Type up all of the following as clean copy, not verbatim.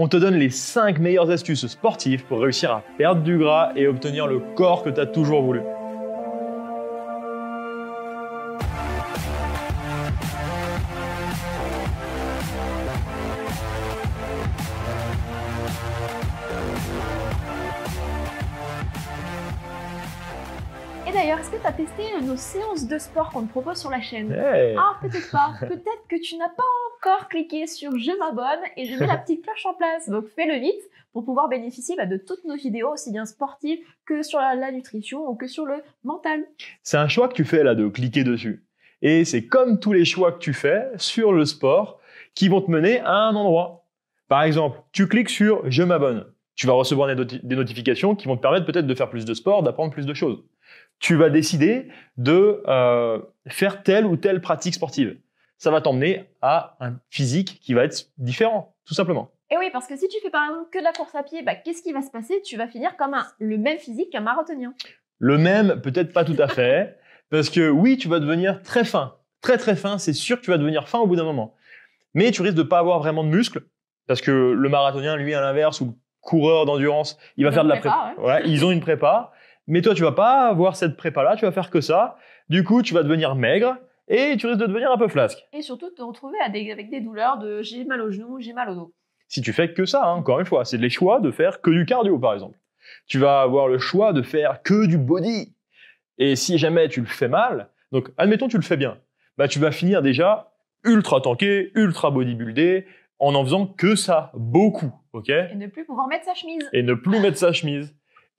On te donne les 5 meilleures astuces sportives pour réussir à perdre du gras et obtenir le corps que tu as toujours voulu. Et d'ailleurs, est-ce que tu as testé nos séances de sport qu'on te propose sur la chaîne? Hey. Ah, peut-être pas. Peut-être que tu n'as pas encore cliqué sur « Je m'abonne » et je mets la petite cloche en place. Donc fais-le vite pour pouvoir bénéficier de toutes nos vidéos, aussi bien sportives que sur la nutrition ou que sur le mental. C'est un choix que tu fais là de cliquer dessus. Et c'est comme tous les choix que tu fais sur le sport qui vont te mener à un endroit. Par exemple, tu cliques sur « Je m'abonne ». Tu vas recevoir des notifications qui vont te permettre peut-être de faire plus de sport, d'apprendre plus de choses. Tu vas décider de faire telle ou telle pratique sportive. Ça va t'emmener à un physique qui va être différent, tout simplement. Et oui, parce que si tu fais par exemple que de la course à pied, qu'est-ce qui va se passer? Tu vas finir comme le même physique qu'un marathonien. Le même, peut-être pas tout à fait, parce que oui, tu vas devenir très fin. Très très fin, c'est sûr que tu vas devenir fin au bout d'un moment. Mais tu risques de pas avoir vraiment de muscles, parce que le marathonien, lui, à l'inverse, ou le coureur d'endurance, il va faire de la prépa. Ouais, ils ont une prépa. Mais toi, tu vas pas avoir cette prépa-là, tu vas faire que ça. Du coup, tu vas devenir maigre et tu risques de devenir un peu flasque. Et surtout, te retrouver avec des douleurs de « j'ai mal au genou, j'ai mal au dos ». Si tu fais que ça, hein, encore une fois, c'est les choix de faire que du cardio, par exemple. Tu vas avoir le choix de faire que du body. Et si jamais tu le fais mal, donc admettons tu le fais bien, tu vas finir déjà ultra tanké, ultra bodybuildé, en faisant que ça, beaucoup, ok? Et ne plus pouvoir mettre sa chemise. Et ne plus mettre sa chemise.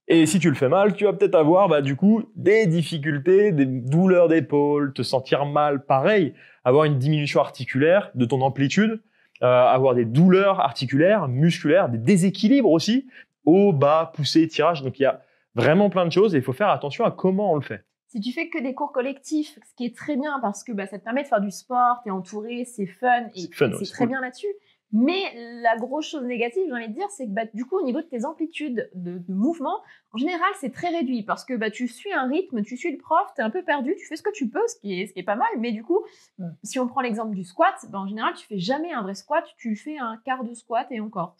Et si tu le fais mal, tu vas peut-être avoir du coup des difficultés, des douleurs d'épaule, te sentir mal, pareil, avoir une diminution articulaire de ton amplitude, avoir des douleurs articulaires, musculaires, des déséquilibres aussi, haut, bas, poussée, tirage. Donc il y a vraiment plein de choses et il faut faire attention à comment on le fait. Si tu fais que des cours collectifs, ce qui est très bien parce que ça te permet de faire du sport, t'es entouré, c'est fun et c'est très bien là-dessus. Mais la grosse chose négative, j'ai envie de dire, c'est que du coup, au niveau de tes amplitudes de mouvement, en général, c'est très réduit parce que tu suis un rythme, tu suis le prof, t'es un peu perdu, tu fais ce que tu peux, ce qui est pas mal. Mais du coup, si on prend l'exemple du squat, en général, tu fais jamais un vrai squat, tu fais un quart de squat et encore.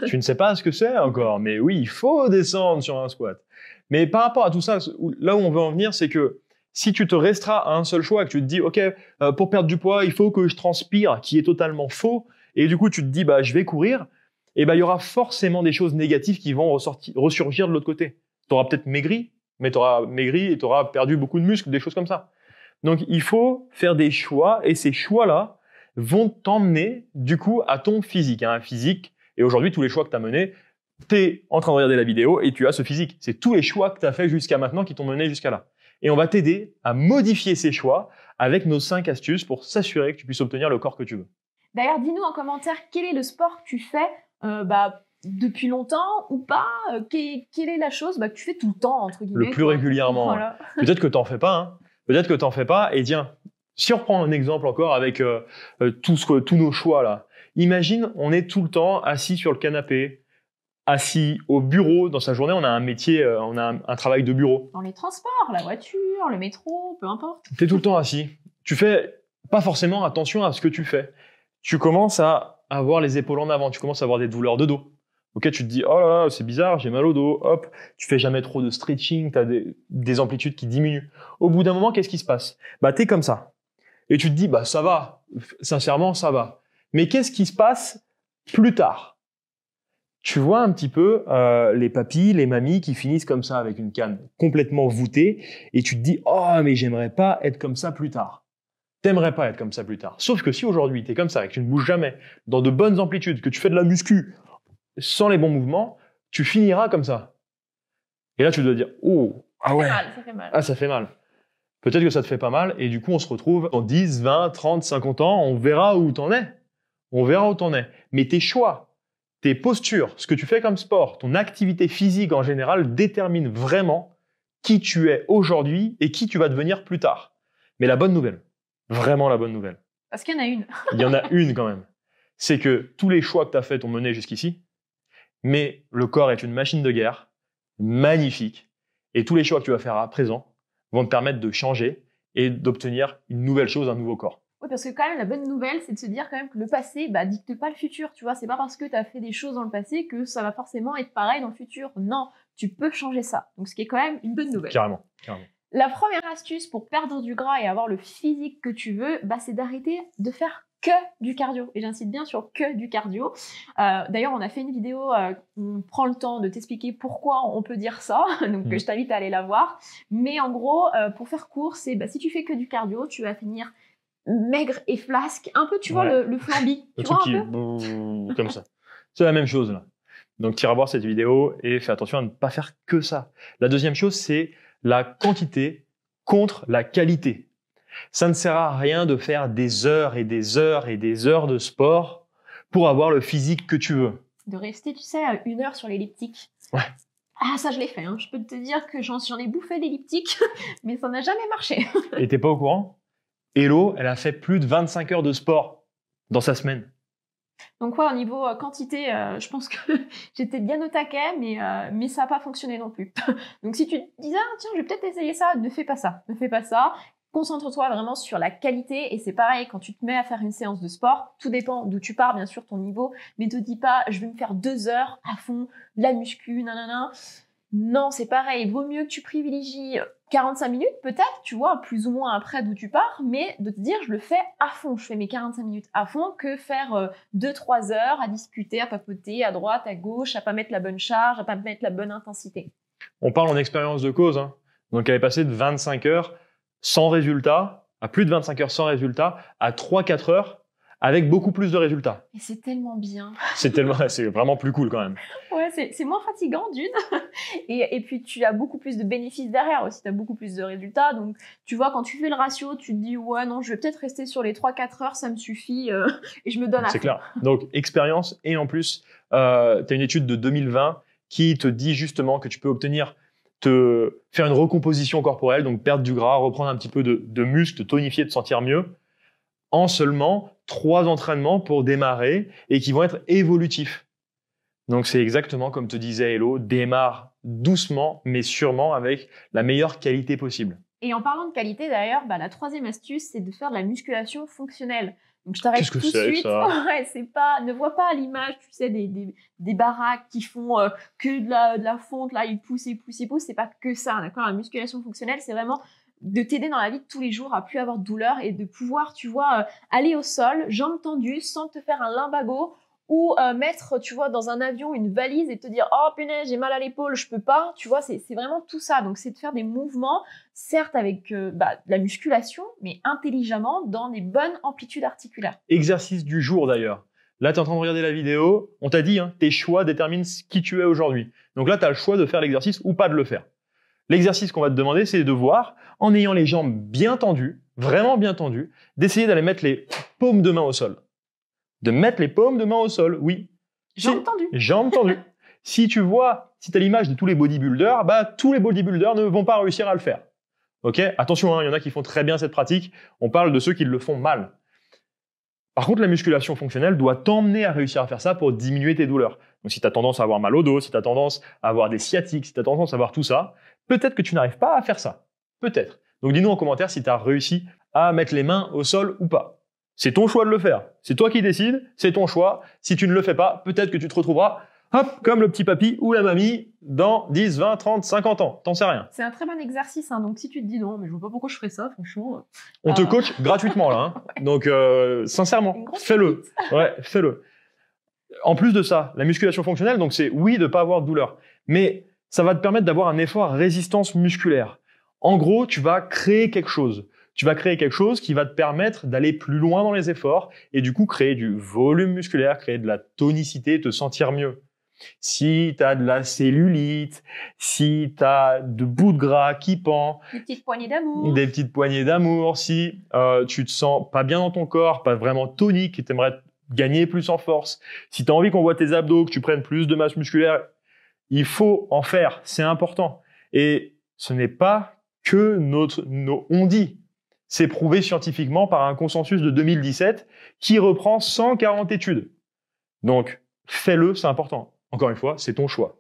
Tu ne sais pas ce que c'est encore, mais oui, il faut descendre sur un squat. Mais par rapport à tout ça, là où on veut en venir, c'est que si tu te restreins à un seul choix et que tu te dis, OK, pour perdre du poids, il faut que je transpire, qui est totalement faux, et du coup, tu te dis, je vais courir, et il y aura forcément des choses négatives qui vont ressurgir de l'autre côté. Tu auras peut-être maigri, mais tu auras maigri et tu auras perdu beaucoup de muscles, des choses comme ça. Donc, il faut faire des choix, et ces choix-là vont t'emmener, du coup, à ton physique. Un physique, et aujourd'hui, tous les choix que tu as menés, tu es en train de regarder la vidéo et tu as ce physique. C'est tous les choix que tu as fait jusqu'à maintenant qui t'ont mené jusqu'à là. Et on va t'aider à modifier ces choix avec nos 5 astuces pour s'assurer que tu puisses obtenir le corps que tu veux. D'ailleurs, dis-nous en commentaire quel est le sport que tu fais depuis longtemps ou pas. Quelle est la chose que tu fais tout le temps, entre guillemets. Le plus régulièrement. Voilà. Peut-être que tu n'en fais pas. Hein. Peut-être que tu n'en fais pas. Et tiens, si on reprend un exemple encore avec tous nos choix là. Imagine, on est tout le temps assis sur le canapé, assis au bureau. Dans sa journée, on a un métier, on a un travail de bureau. Dans les transports, la voiture, le métro, peu importe. Tu es tout le temps assis. Tu fais pas forcément attention à ce que tu fais. Tu commences à avoir les épaules en avant, tu commences à avoir des douleurs de dos. Ok, tu te dis, oh là là, c'est bizarre, j'ai mal au dos, hop, tu fais jamais trop de stretching, tu as des amplitudes qui diminuent. Au bout d'un moment, qu'est-ce qui se passe? T'es comme ça. Et tu te dis, ça va, sincèrement, ça va. Mais qu'est-ce qui se passe plus tard? Tu vois un petit peu les papis, les mamies qui finissent comme ça avec une canne complètement voûtée et tu te dis, oh, mais j'aimerais pas être comme ça plus tard. T'aimerais pas être comme ça plus tard. Sauf que si aujourd'hui, t'es comme ça et que tu ne bouges jamais, dans de bonnes amplitudes, que tu fais de la muscu sans les bons mouvements, tu finiras comme ça. Et là, tu dois dire, oh, ah ouais, ça fait mal. Ah, ça fait mal. Peut-être que ça te fait pas mal et du coup, on se retrouve dans 10, 20, 30, 50 ans, on verra où t'en es. On verra où t'en es. Mais tes choix, tes postures, ce que tu fais comme sport, ton activité physique en général détermine vraiment qui tu es aujourd'hui et qui tu vas devenir plus tard. Mais la bonne nouvelle, vraiment la bonne nouvelle. Parce qu'il y en a une. Il y en a une quand même. C'est que tous les choix que tu as faits t'ont mené jusqu'ici, mais le corps est une machine de guerre, magnifique, et tous les choix que tu vas faire à présent vont te permettre de changer et d'obtenir une nouvelle chose, un nouveau corps. Oui, parce que quand même, la bonne nouvelle, c'est de se dire quand même que le passé dicte pas le futur, tu vois. C'est pas parce que tu as fait des choses dans le passé que ça va forcément être pareil dans le futur. Non, tu peux changer ça. Donc, ce qui est quand même une bonne nouvelle. Carrément. La première astuce pour perdre du gras et avoir le physique que tu veux, c'est d'arrêter de faire que du cardio. Et j'insiste bien sur que du cardio. D'ailleurs, on a fait une vidéo où on prend le temps de t'expliquer pourquoi on peut dire ça. Donc, je t'invite à aller la voir. Mais en gros, pour faire court, c'est si tu fais que du cardio, tu vas finir maigre et flasque. Un peu, tu vois, le flambi. Le tu truc vois un qui comme ça. C'est la même chose, là. Donc, tu iras voir cette vidéo et fais attention à ne pas faire que ça. La deuxième chose, c'est la quantité contre la qualité. Ça ne sert à rien de faire des heures et des heures et des heures de sport pour avoir le physique que tu veux. De rester, tu sais, 1 heure sur l'elliptique. Ouais. Ah, ça, je l'ai fait. Je peux te dire que j'en ai bouffé d'elliptique, mais ça n'a jamais marché. Et t'es pas au courant? Hello, elle a fait plus de 25 heures de sport dans sa semaine. Donc ouais, au niveau quantité, je pense que j'étais bien au taquet, mais ça n'a pas fonctionné non plus. Donc si tu te dis, tiens, je vais peut-être essayer ça, ne fais pas ça. Ne fais pas ça. Concentre-toi vraiment sur la qualité. Et c'est pareil, quand tu te mets à faire une séance de sport, tout dépend d'où tu pars, bien sûr, ton niveau. Mais te dis pas, je vais me faire 2 heures à fond, de la muscu, nanana. Non, c'est pareil. Vaut mieux que tu privilégies 45 minutes, peut-être, tu vois, plus ou moins après d'où tu pars, mais de te dire, je le fais à fond. Je fais mes 45 minutes à fond que faire 2-3 heures à discuter, à papoter, à droite, à gauche, à pas mettre la bonne charge, à pas mettre la bonne intensité. On parle en expérience de cause. Donc, elle est passée de 25 heures sans résultat, à plus de 25 heures sans résultat, à 3-4 heures avec beaucoup plus de résultats. Et c'est tellement bien. C'est vraiment plus cool quand même. Ouais, c'est moins fatigant d'une. Et puis, tu as beaucoup plus de bénéfices derrière aussi. Tu as beaucoup plus de résultats. Donc, tu vois, quand tu fais le ratio, tu te dis, ouais, non, je vais peut-être rester sur les 3-4 heures, ça me suffit. Et je me donne à fond. C'est clair. Donc, expérience. Et en plus, tu as une étude de 2020 qui te dit justement que tu peux faire une recomposition corporelle, donc perdre du gras, reprendre un petit peu de muscle, te tonifier, te sentir mieux, en seulement 3 entraînements pour démarrer et qui vont être évolutifs. Donc, c'est exactement comme te disait Hello, démarre doucement, mais sûrement avec la meilleure qualité possible. Et en parlant de qualité, d'ailleurs, la 3e astuce, c'est de faire de la musculation fonctionnelle. Donc, je t'arrête tout de suite. Ouais, ne vois pas à l'image, tu sais, des baraques qui font que de la fonte, là, ils poussent. C'est pas que ça, d'accord? La musculation fonctionnelle, c'est vraiment de t'aider dans la vie de tous les jours à plus avoir de douleur et de pouvoir, tu vois, aller au sol, jambes tendues, sans te faire un lumbago ou mettre, tu vois, dans un avion une valise et te dire « Oh punaise, j'ai mal à l'épaule, je peux pas », tu vois, c'est vraiment tout ça. Donc, c'est de faire des mouvements, certes avec de la musculation, mais intelligemment, dans des bonnes amplitudes articulaires. Exercice du jour d'ailleurs. Là, tu es en train de regarder la vidéo, on t'a dit, tes choix déterminent qui tu es aujourd'hui. Donc là, tu as le choix de faire l'exercice ou pas de le faire. L'exercice qu'on va te demander, c'est de voir, en ayant les jambes bien tendues, vraiment bien tendues, d'essayer d'aller mettre les paumes de main au sol. De mettre les paumes de main au sol, oui. Jambes tendues. Jambes tendues. Si tu as l'image de tous les bodybuilders, tous les bodybuilders ne vont pas réussir à le faire. Ok ? Attention, il y en a qui font très bien cette pratique. On parle de ceux qui le font mal. Par contre, la musculation fonctionnelle doit t'emmener à réussir à faire ça pour diminuer tes douleurs. Donc, si tu as tendance à avoir mal au dos, si tu as tendance à avoir des sciatiques, si tu as tendance à avoir tout ça, peut-être que tu n'arrives pas à faire ça. Peut-être. Donc, dis-nous en commentaire si tu as réussi à mettre les mains au sol ou pas. C'est ton choix de le faire. C'est toi qui décides, c'est ton choix. Si tu ne le fais pas, peut-être que tu te retrouveras comme le petit papy ou la mamie dans 10, 20, 30, 50 ans. T'en sais rien. C'est un très bon exercice. Donc, si tu te dis non, mais je vois pas pourquoi je ferais ça, franchement. On te coach gratuitement là. Ouais. Donc, sincèrement, fais-le. Ouais, fais-le. En plus de ça, la musculation fonctionnelle, donc c'est oui de pas avoir de douleur, mais ça va te permettre d'avoir un effort à résistance musculaire. En gros, tu vas créer quelque chose. Tu vas créer quelque chose qui va te permettre d'aller plus loin dans les efforts et du coup créer du volume musculaire, créer de la tonicité, te sentir mieux. Si tu as de la cellulite, si tu as de bouts de gras qui pendent, des petites poignées d'amour, si tu te sens pas bien dans ton corps, pas vraiment tonique et tu aimerais gagner plus en force, si tu as envie qu'on voit tes abdos, que tu prennes plus de masse musculaire, il faut en faire, c'est important. Et ce n'est pas que on dit. C'est prouvé scientifiquement par un consensus de 2017 qui reprend 140 études. Donc, fais-le, c'est important. Encore une fois, c'est ton choix.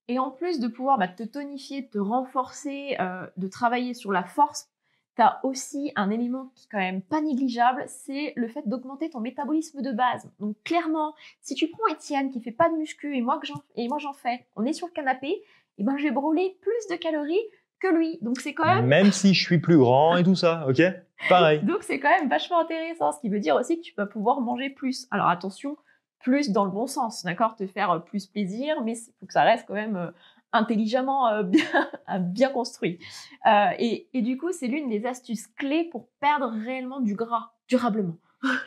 Et en plus de pouvoir te tonifier, te renforcer, de travailler sur la force, tu as aussi un élément qui est quand même pas négligeable, c'est le fait d'augmenter ton métabolisme de base. Donc clairement, si tu prends Étienne qui fait pas de muscu et moi j'en fais, on est sur le canapé, et ben je vais brûler plus de calories que lui. Donc c'est quand même... Même si je suis plus grand et tout ça, ok? Pareil. Donc c'est quand même vachement intéressant, ce qui veut dire aussi que tu vas pouvoir manger plus. Alors attention, plus dans le bon sens, d'accord? Te faire plus plaisir, mais il faut que ça reste quand même intelligemment bien construit. Et du coup, c'est l'une des astuces clés pour perdre réellement du gras, durablement.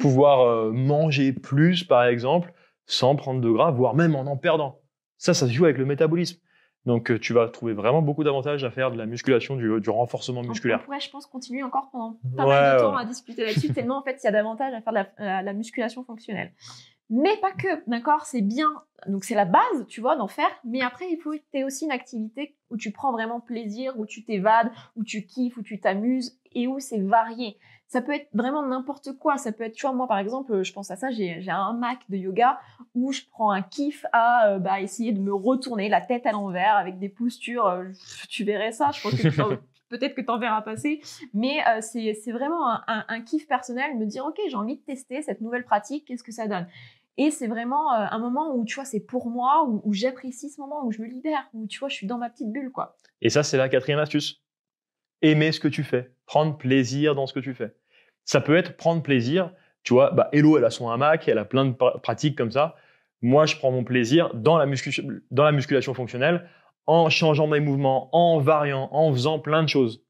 Pouvoir manger plus, par exemple, sans prendre de gras, voire même en perdant. Ça se joue avec le métabolisme. Donc, tu vas trouver vraiment beaucoup d'avantages à faire de la musculation, du renforcement musculaire. On pourrait, je pense, continuer encore pendant pas mal de temps à discuter là-dessus, tellement, en fait, il y a d'avantages à faire de la musculation fonctionnelle. Mais pas que, d'accord? C'est bien. Donc, c'est la base, tu vois, d'en faire. Mais après, il faut que tu aies aussi une activité où tu prends vraiment plaisir, où tu t'évades, où tu kiffes, où tu t'amuses et où c'est varié. Ça peut être vraiment n'importe quoi. Ça peut être, tu vois, moi, par exemple, je pense à ça, j'ai un Mac de yoga où je prends un kiff à essayer de me retourner la tête à l'envers avec des postures. Tu verrais ça, je pense que peut-être que tu en verras passer. Mais c'est vraiment un kiff personnel, me dire, OK, j'ai envie de tester cette nouvelle pratique, qu'est-ce que ça donne? Et c'est vraiment un moment où, tu vois, c'est pour moi, où j'apprécie ce moment, où je me libère, où, tu vois, je suis dans ma petite bulle, quoi. Et ça, c'est la 4e astuce. Aimer ce que tu fais. Prendre plaisir dans ce que tu fais. Ça peut être prendre plaisir. Tu vois, Hello, elle a son hamac, elle a plein de pratiques comme ça. Moi, je prends mon plaisir dans la musculation fonctionnelle en changeant mes mouvements, en variant, en faisant plein de choses.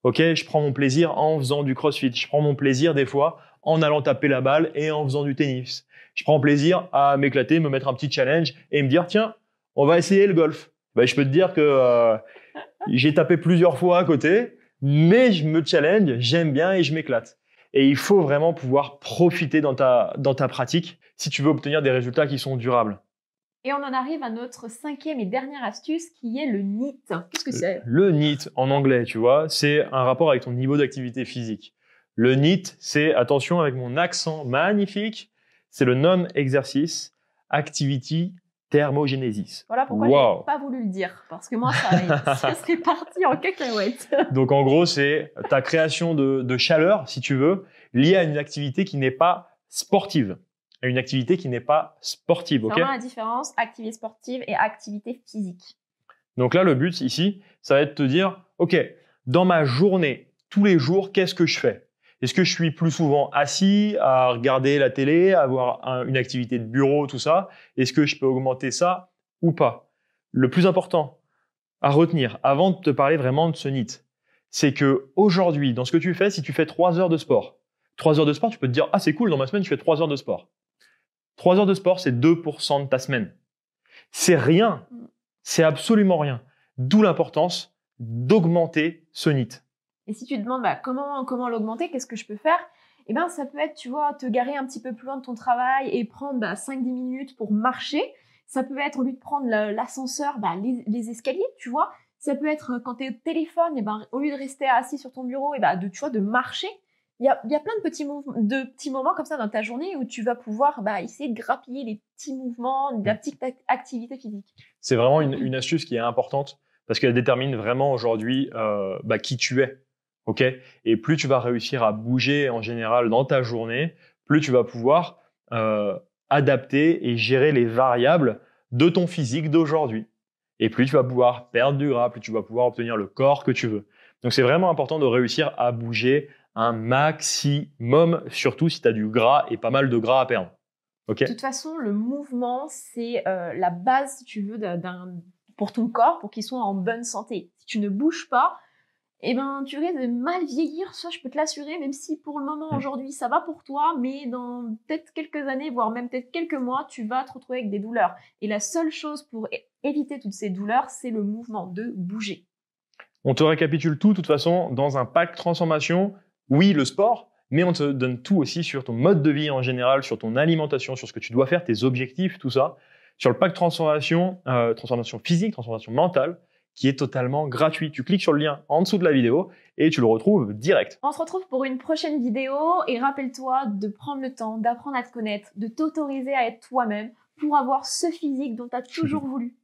Ok, je prends mon plaisir en faisant du crossfit. Je prends mon plaisir des fois en allant taper la balle et en faisant du tennis. Je prends plaisir à m'éclater, me mettre un petit challenge et me dire tiens, on va essayer le golf. Je peux te dire que j'ai tapé plusieurs fois à côté, mais je me challenge, j'aime bien et je m'éclate. Et il faut vraiment pouvoir profiter dans ta pratique si tu veux obtenir des résultats qui sont durables. Et on en arrive à notre 5e et dernière astuce qui est le NEAT. Qu'est-ce que c'est? Le NEAT, en anglais, tu vois, c'est un rapport avec ton niveau d'activité physique. Le NEAT, c'est, attention avec mon accent magnifique, c'est le Non-Exercice Activity Thermogenesis. Voilà pourquoi j'ai pas voulu le dire, parce que moi, ça serait parti en cacahuète. Donc en gros, c'est ta création de chaleur, si tu veux, liée à une activité qui n'est pas sportive. À une activité qui n'est pas sportive, ok? C'est vraiment la différence, activité sportive et activité physique. Donc là, le but ici, ça va être de te dire, ok, dans ma journée, tous les jours, qu'est-ce que je fais? Est-ce que je suis plus souvent assis à regarder la télé, à avoir une activité de bureau, tout ça? Est-ce que je peux augmenter ça ou pas? Le plus important à retenir, avant de te parler vraiment de ce NEAT, c'est que aujourd'hui, dans ce que tu fais, si tu fais 3 heures de sport, 3 heures de sport, tu peux te dire, ah c'est cool, dans ma semaine, je fais 3 heures de sport. 3 heures de sport, c'est 2% de ta semaine. C'est rien. C'est absolument rien. D'où l'importance d'augmenter ce NEAT. Et si tu te demandes comment l'augmenter, qu'est-ce que je peux faire? Eh ben, ça peut être, tu vois, te garer un petit peu plus loin de ton travail et prendre 5-10 minutes pour marcher. Ça peut être, au lieu de prendre l'ascenseur, les escaliers, tu vois. Ça peut être quand tu es au téléphone, au lieu de rester assis sur ton bureau, de marcher. Il y a plein de petits moments comme ça dans ta journée où tu vas pouvoir essayer de grappiller les petits mouvements, de la petite activité physique. C'est vraiment une astuce qui est importante parce qu'elle détermine vraiment aujourd'hui qui tu es. Ok? Et plus tu vas réussir à bouger en général dans ta journée, plus tu vas pouvoir adapter et gérer les variables de ton physique d'aujourd'hui. Et plus tu vas pouvoir perdre du gras, plus tu vas pouvoir obtenir le corps que tu veux. Donc c'est vraiment important de réussir à bouger un maximum, surtout si tu as du gras et pas mal de gras à perdre. Okay? De toute façon, le mouvement, c'est la base, si tu veux, pour ton corps, pour qu'il soit en bonne santé. Si tu ne bouges pas, tu risques de mal vieillir, ça je peux te l'assurer, même si pour le moment aujourd'hui ça va pour toi, mais dans peut-être quelques années, voire même peut-être quelques mois, tu vas te retrouver avec des douleurs. Et la seule chose pour éviter toutes ces douleurs, c'est le mouvement, de bouger. On te récapitule tout, de toute façon, dans un pack transformation. Oui, le sport, mais on te donne tout aussi sur ton mode de vie en général, sur ton alimentation, sur ce que tu dois faire, tes objectifs, tout ça. Sur le pack transformation physique, transformation mentale, qui est totalement gratuit. Tu cliques sur le lien en dessous de la vidéo et tu le retrouves direct. On se retrouve pour une prochaine vidéo et rappelle-toi de prendre le temps d'apprendre à te connaître, de t'autoriser à être toi-même pour avoir ce physique dont tu as toujours voulu.